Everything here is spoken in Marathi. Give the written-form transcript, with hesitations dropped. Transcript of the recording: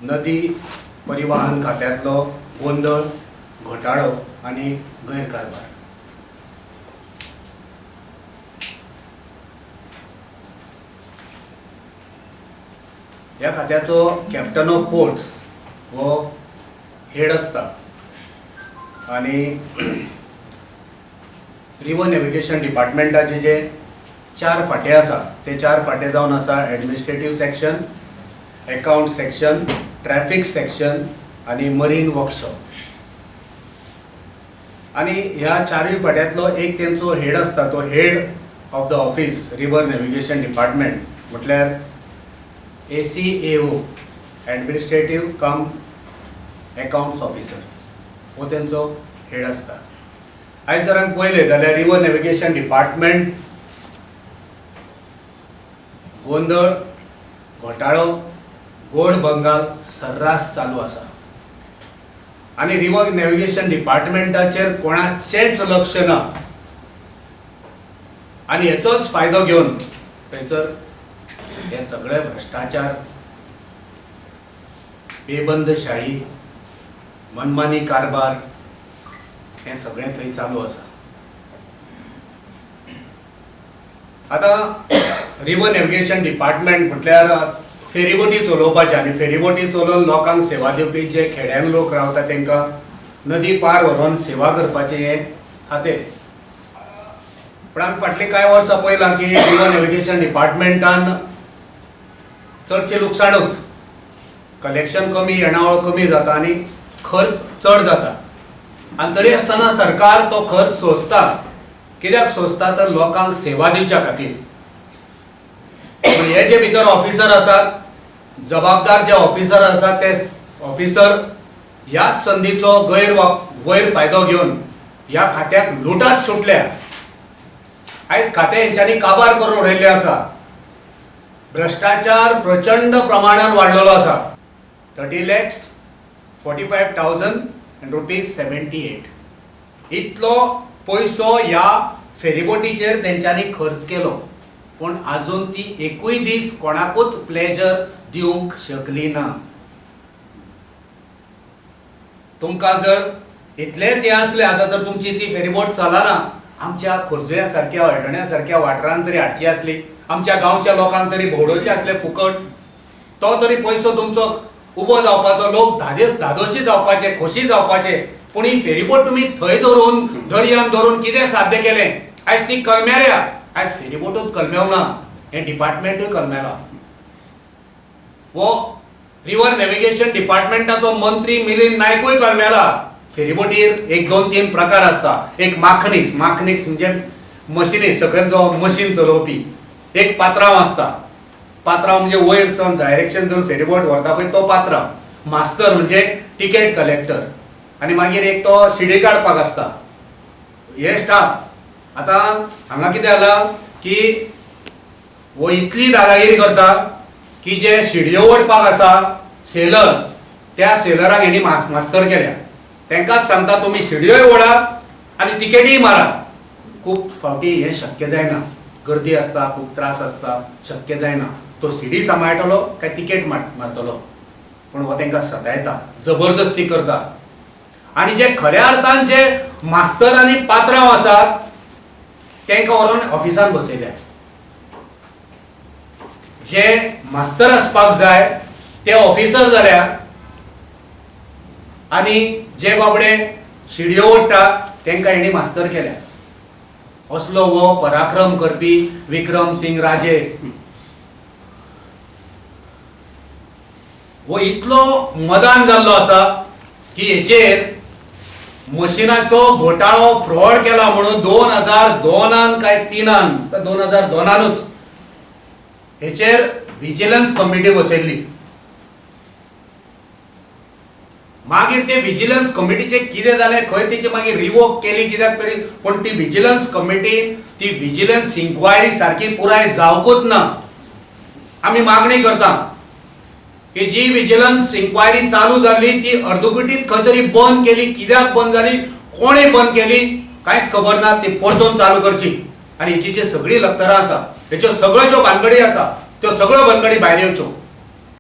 नदी परिवहन खात्यांतलो गोंधळ, घोटाळो आनी गैरकारभार. ह्या खात्याचो कॅप्टन ऑफ पोर्ट्स हो हेड आसता आनी रिवर नॅव्हिगेशन डिपार्टमेंटाचे जे 4 फाटे आसा ते 4 फाटे जावन आसा administrative section, account section, traffic section आनी मरीन वर्कशॉप. आनी ह्या 4 फाट्यांतलो एक तेंचो हेड आसता, तो head of the office river navigation department म्हटल्यार ACAO एडमिनिस्ट्रेटिव्ह कम अकाउंट्स ऑफिसर हो तेंचो हेड आसता. आयज जर आमी पळयलें जाल्यार रिवर नॅव्हिगेशन डिपार्टमेंट गोंधळ, घोटाळो, गोड बंगाल सर्रास चालू आसा आनी रिवर नॅव्हिगेशन डिपार्टमेंटाचेर कोणाचेंच लक्ष ना आनी हेचोच फायदो घेवन थंयसर हे सगळे भ्रष्टाचार, बेबंदशाही, मनमानी कारभार हे सगळें थंय चालू आसा. आतां रिवर नॅव्हिगेशन डिपार्टमेंट म्हटल्यार फेरीबोटी चलोवपाचे आनी फेरीबोटी चलोवन लोकांक सेवा दिवपी जे खेड्यान लोक रावता तांकां नदी पार व्हरोन सेवा करपाचें हें खातें. पण आमी फाटलीं कांय वर्सां पळयलां की रिवर नॅव्हिगेशन डिपार्टमेंटान चडशें लुकसाणूच, कलेक्शन कमी, येणावळ कमी जाता आनी खर्च चड जाता. आनी तरी आसतना सरकार तो खर्च सोंसता. कित्याक सोंसता तर लोकांक सेवा दिवच्या खातीर. हे जे भितर ऑफिसर आसात, जबाबदार जे ऑफिसर आसात, ते ऑफिसर ह्याच संदीचो गैरफायदो घेवन ह्या खात्याक लुटात सुटल्या. आयज खातें हेंच्यांनी काबार करून उडयल्लें आसा. भ्रष्टाचार प्रचंड प्रमाणात वाडलेलो आसा. 30,45,000 रुपीज 78 इतलो पयसो ह्या फेरीबोटीचेर तेंच्यांनी खर्च केलो. पूण आजून ती एकूय दीस कोणाकूच प्लेजर दिवंक शकली ना. तुमकां जर इतलेंच हें आसलें आतां तर तुमची ती फेरीबोट चलना, आमच्या खोर्जुया सारक्या हळडण्या सारक्या वाठारांत तरी हाडची आसली, आमच्या गांवच्या लोकांक तरी भोंवडोवचे आसले फुकट. तो तरी पयसो तुमचो उबो जावपाचो, लोक धादोशी जावपाचे, खोशी जावपाचे. पूण ही फेरीबोट तुमी थंय धरून दर्यान धरून कितें साध्य केलें? आयज ती कलमेल्या. आयज फेरीबोटूच कलमेवना, हें डिपार्टमेंटूय कलमेला. वो रिवर नॅव्हिगेशन डिपार्टमेंटाचो मंत्री मिलिंद नायकूय कलमेला. फेरीबोटीर 1, 2, 3 प्रकार आसता. एक माखनीस म्हणजे मशिनीस, सकयलचो मशीन चलोवपी. एक पात्रांव आसता. पात्रांव म्हणजे वयर सावन डायरेक्शन दिवन फेरीबोट व्हरता पळय तो पात्रांव. मास्तर म्हणजे टिकेट कलेक्टर. आनी मागीर एक तो शिडी काडपाक आसता. हे स्टाफ. आतां हांगा कितें जालां की वो इतली दादागिरी करता की जे शिडयो ओडपाक आसा सेलर, त्या सेलराक हेणी मास्तर केल्या. तांकांच सांगता तुमी शिडयोय ओडात आनी तिकेटीय मारात. खूब फावटी हें शक्य जायना. गर्दी आसता, खूब त्रास आसता, शक्य जायना. तो शिडी सांबाळटलो काय तिकेट मारतलो. पूण हो तांकां सतायता, जबरदस्ती करता. आनी जे खऱ्या अर्थान जे मास्तर आनी पात्रांव आसात तांकां व्हरून ऑफिसान बसयल्या. जे मास्तर आसपाक जाय ते ऑफिसर जाल्या आनी जे बाबडे शिडयो ओडटा तांकां हेणी मास्तर केल्या. असलो वो पराक्रम करपी विक्रम सिंग राजे वो इतलो मदान जाल्लो आसा की हेचेर मशिनाचो घोटाळो फ्रॉड केला म्हणून 2002 काय 2002 हेचेर विजिलन्स कमिटी बसयल्ली. मागीर ते विजिलन्स कमिटीचे कितें जालें, खंय तेची मागीर रिवोक केली कित्याक तरी. पण ती विजिलन्स कमिटी, ती विजिलन्स इन्क्वायरी सारकी पुराय जावकूच ना. आमी मागणी करता की जी विजिलन्स इन्क्वायरी चालू जाल्ली ती अर्दुकुटीत खंय तरी बंद केली. कित्याक बंद जाली, कोणे बंद केली कांयच खबर ना. ती परतून चालू करची आनी हेची जी सगळी लक्तरां आसा, हेच्यो सगळ्यो ज्यो भानगडी आसा त्यो सगळ्यो भानगडी भायर येवच्यो.